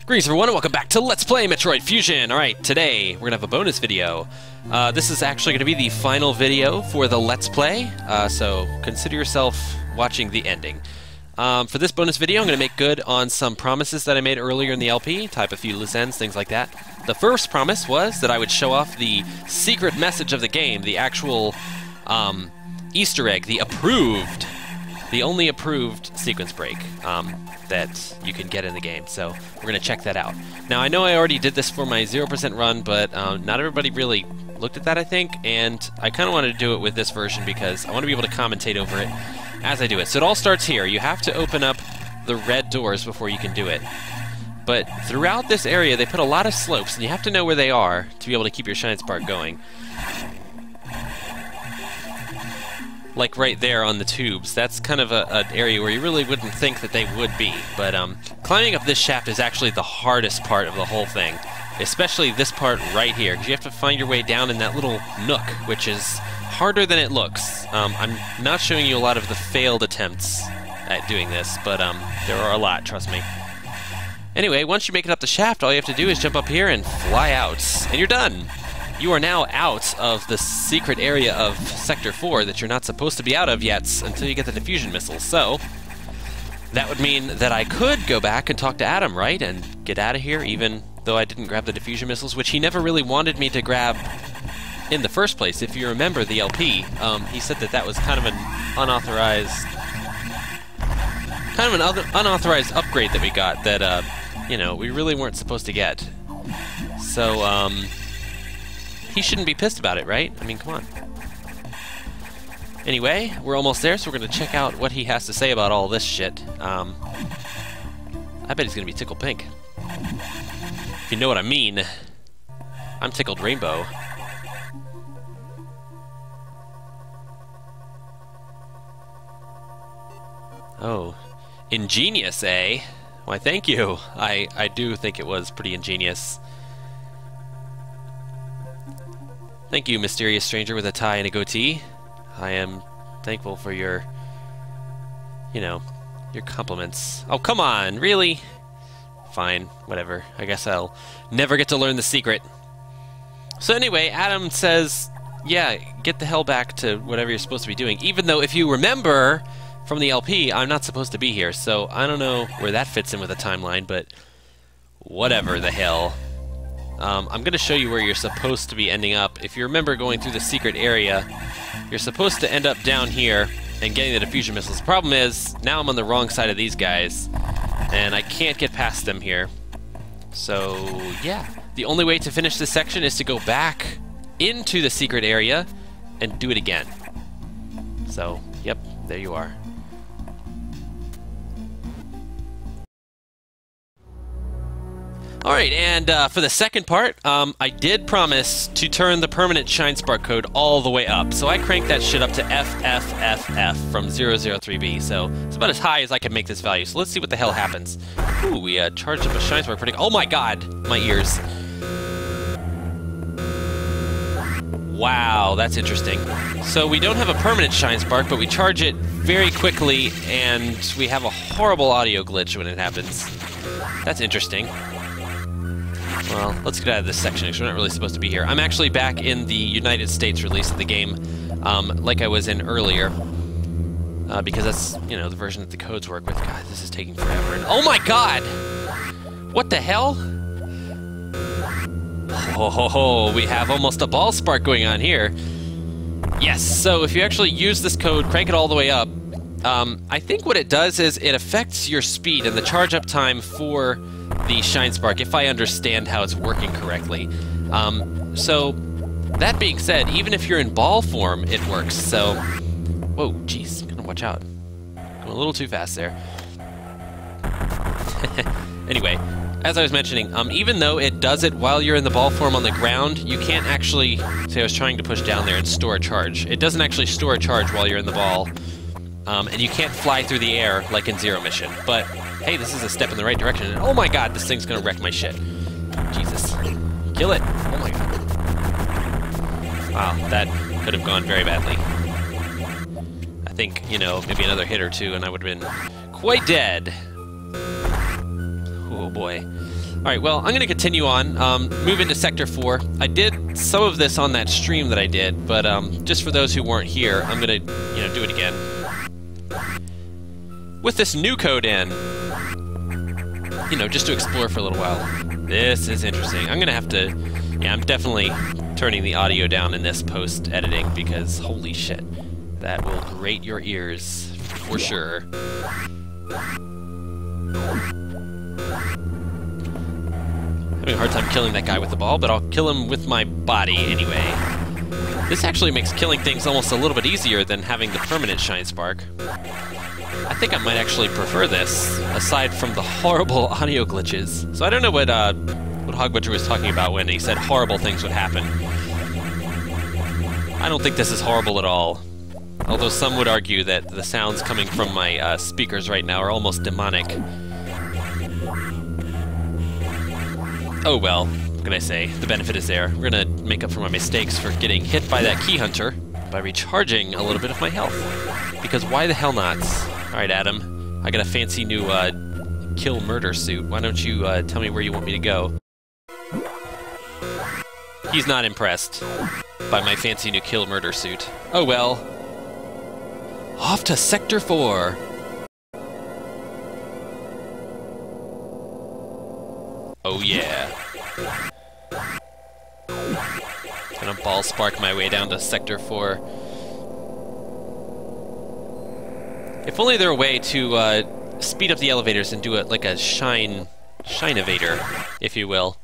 Greetings everyone and welcome back to Let's Play Metroid Fusion! Alright, today we're gonna have a bonus video. This is actually gonna be the final video for the Let's Play, so consider yourself watching the ending. For this bonus video I'm gonna make good on some promises that I made earlier in the LP, type a few loose ends, things like that. The first promise was that I would show off the secret message of the game, the actual Easter egg, the only approved sequence break that you can get in the game, so we're going to check that out. Now, I know I already did this for my 0% run, but not everybody really looked at that, I think, and I kind of wanted to do it with this version because I want to be able to commentate over it as I do it. So it all starts here. You have to open up the red doors before you can do it. But throughout this area, they put a lot of slopes, and you have to know where they are to be able to keep your Shine Spark going. Like right there on the tubes, that's kind of an area where you really wouldn't think that they would be. But climbing up this shaft is actually the hardest part of the whole thing, especially this part right here, because you have to find your way down in that little nook, which is harder than it looks. I'm not showing you a lot of the failed attempts at doing this, but there are a lot, trust me. Anyway, once you make it up the shaft, all you have to do is jump up here and fly out, and you're done. You are now out of the secret area of Sector 4 that you're not supposed to be out of yet until you get the diffusion missiles. So, that would mean that I could go back and talk to Adam, right? And get out of here, even though I didn't grab the diffusion missiles, which he never really wanted me to grab in the first place. If you remember the LP, he said that that was kind of an unauthorized upgrade that we got that, you know, we really weren't supposed to get. So, he shouldn't be pissed about it, right? I mean, come on. Anyway, we're almost there, so we're going to check out what he has to say about all this shit. I bet he's going to be tickled pink. If you know what I mean. I'm tickled rainbow. Oh. Ingenious, eh? Why, thank you. I do think it was pretty ingenious. Thank you, mysterious stranger with a tie and a goatee. I am thankful for your, you know, your compliments. Oh, come on, really? Fine, whatever. I guess I'll never get to learn the secret. So anyway, Adam says, yeah, get the hell back to whatever you're supposed to be doing. Even though, if you remember from the LP, I'm not supposed to be here. So I don't know where that fits in with the timeline, but whatever the hell. I'm going to show you where you're supposed to be ending up. If you remember going through the secret area, you're supposed to end up down here and getting the diffusion missiles. The problem is, now I'm on the wrong side of these guys, and I can't get past them here. So, yeah. The only way to finish this section is to go back into the secret area and do it again. So, yep, there you are. Alright, and for the second part, I did promise to turn the permanent Shine Spark code all the way up. So I cranked that shit up to FFFF from 003B. So it's about as high as I can make this value. So let's see what the hell happens. Ooh, we charged up a Shine Spark pretty... Oh my god! My ears. Wow, that's interesting. So we don't have a permanent Shine Spark, but we charge it very quickly, and we have a horrible audio glitch when it happens. That's interesting. Well, let's get out of this section because we're not really supposed to be here. I'm actually back in the United States release of the game, like I was in earlier, because that's, you know, the version that the codes work with. God, this is taking forever. And oh my god! What the hell? Oh, ho, ho, we have almost a ball spark going on here. Yes, so if you actually use this code, crank it all the way up, I think what it does is it affects your speed and the charge up time for the Shine Spark, if I understand how it's working correctly. So, that being said, even if you're in ball form, it works, so... Whoa, jeez, gotta watch out. Going a little too fast there. Anyway, as I was mentioning, even though it does it while you're in the ball form on the ground, you can't actually... See, I was trying to push down there and store a charge. It doesn't actually store a charge while you're in the ball. And you can't fly through the air like in Zero Mission, but... Hey, this is a step in the right direction, and oh my god, this thing's gonna wreck my shit. Jesus. Kill it. Oh my god. Wow, that could have gone very badly. I think, you know, maybe another hit or two and I would have been quite dead. Oh boy. Alright, well, I'm going to continue on, move into Sector 4. I did some of this on that stream that I did, but just for those who weren't here, I'm going to, you know, do it again. With this new code in, you know, just to explore for a little while. This is interesting. I'm going to have to, yeah, I'm definitely turning the audio down in this post-editing because, holy shit, that will grate your ears, for sure. Having a hard time killing that guy with the ball, but I'll kill him with my body anyway. This actually makes killing things almost a little bit easier than having the permanent Shine Spark. I think I might actually prefer this, aside from the horrible audio glitches. So I don't know what Hogbutcher was talking about when he said horrible things would happen. I don't think this is horrible at all. Although some would argue that the sounds coming from my speakers right now are almost demonic. Oh well, what can I say? The benefit is there. We're gonna make up for my mistakes for getting hit by that key hunter by recharging a little bit of my health. Because why the hell not? Alright, Adam, I got a fancy new kill murder suit. Why don't you tell me where you want me to go? He's not impressed by my fancy new kill murder suit. Oh well. Off to Sector 4. Oh yeah. Gonna ball spark my way down to Sector 4. If only there were a way to speed up the elevators and do it like a shine-evator, if you will.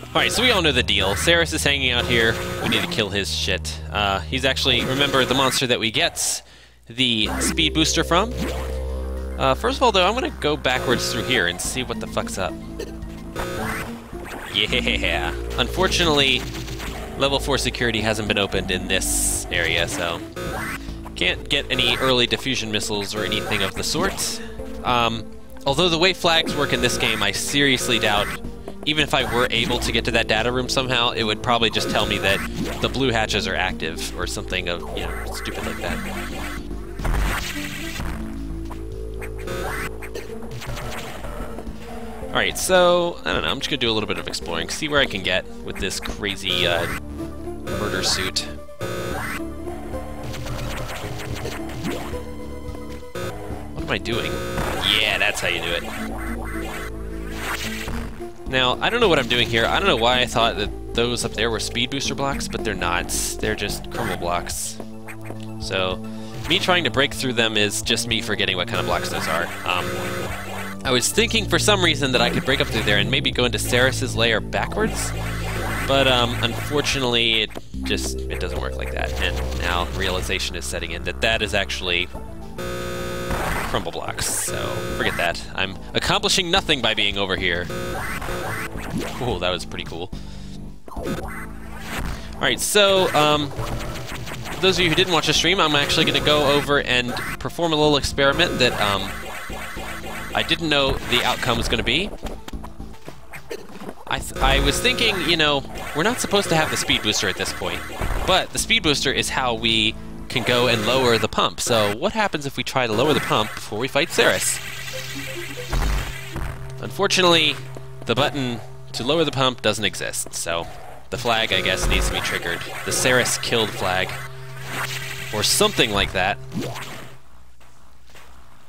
Alright, so we all know the deal. Ceres is hanging out here. We need to kill his shit. He's actually, remember, the monster that we get the speed booster from. First of all, though, I'm gonna go backwards through here and see what the fuck's up. Yeah! Unfortunately, level 4 security hasn't been opened in this area, so can't get any early diffusion missiles or anything of the sort. Although the way flags work in this game, I seriously doubt, even if I were able to get to that data room somehow, it would probably just tell me that the blue hatches are active or something of, you know, stupid like that. Alright, so, I don't know, I'm just gonna do a little bit of exploring, see where I can get with this crazy murder suit. What am I doing? Yeah, that's how you do it. Now, I don't know what I'm doing here. I don't know why I thought that those up there were speed booster blocks, but they're not. They're just crumble blocks. So, me trying to break through them is just me forgetting what kind of blocks those are. I was thinking for some reason that I could break up through there and maybe go into Ceres's lair backwards, but unfortunately it doesn't work like that, and now realization is setting in that that is actually crumble blocks, so forget that. I'm accomplishing nothing by being over here. Oh, that was pretty cool. Alright, so, those of you who didn't watch the stream, I'm actually going to go over and perform a little experiment that, I didn't know the outcome was going to be. I was thinking, you know, we're not supposed to have the speed booster at this point, but the speed booster is how we can go and lower the pump. So what happens if we try to lower the pump before we fight Ceres? Unfortunately, the button to lower the pump doesn't exist, so the flag, I guess, needs to be triggered. The Ceres killed flag, or something like that.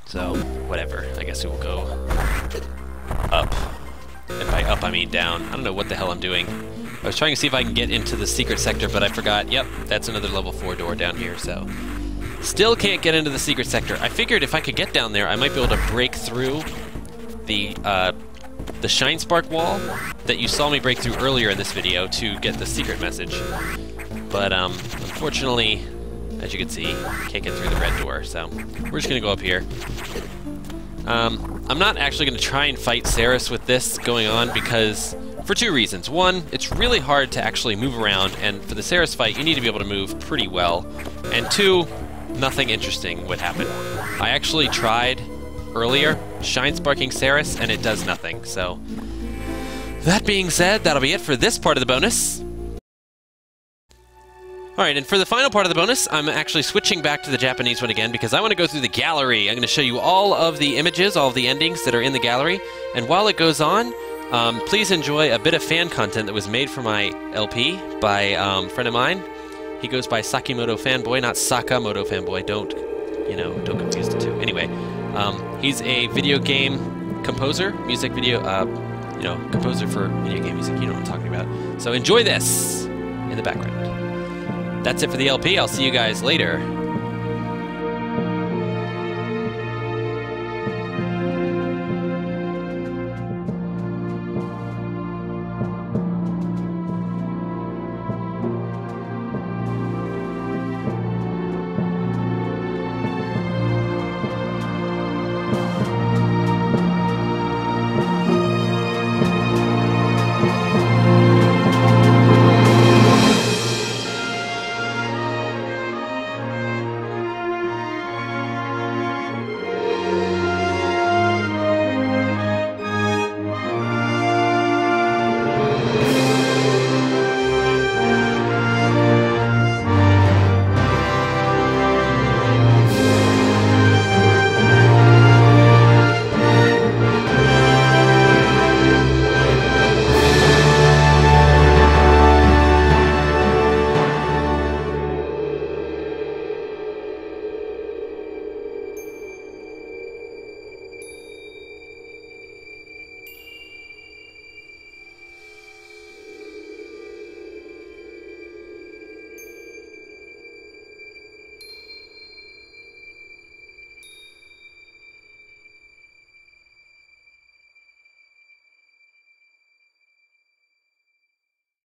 So, whatever. I guess it will go up. And by up, I mean down. I don't know what the hell I'm doing. I was trying to see if I can get into the secret sector, but I forgot. Yep, that's another level 4 door down here, so... Still can't get into the secret sector. I figured if I could get down there, I might be able to break through the Shine Spark wall that you saw me break through earlier in this video to get the secret message. But, unfortunately... As you can see, can't get through the red door, so we're just going to go up here. I'm not actually going to try and fight Ceres with this going on because, for two reasons. One, it's really hard to actually move around, and for the Ceres fight, you need to be able to move pretty well. And two, nothing interesting would happen. I actually tried earlier, Shine Sparking Ceres, and it does nothing, so... That being said, that'll be it for this part of the bonus. Alright, and for the final part of the bonus, I'm actually switching back to the Japanese one again because I want to go through the gallery. I'm going to show you all of the images, all of the endings that are in the gallery, and while it goes on, please enjoy a bit of fan content that was made for my LP by a friend of mine. He goes by SakimotoFanboy, not SakimotoFanboy. Don't confuse the two. Anyway, he's a video game composer, music video, composer for video game music. You know what I'm talking about. So enjoy this in the background. That's it for the LP. I'll see you guys later.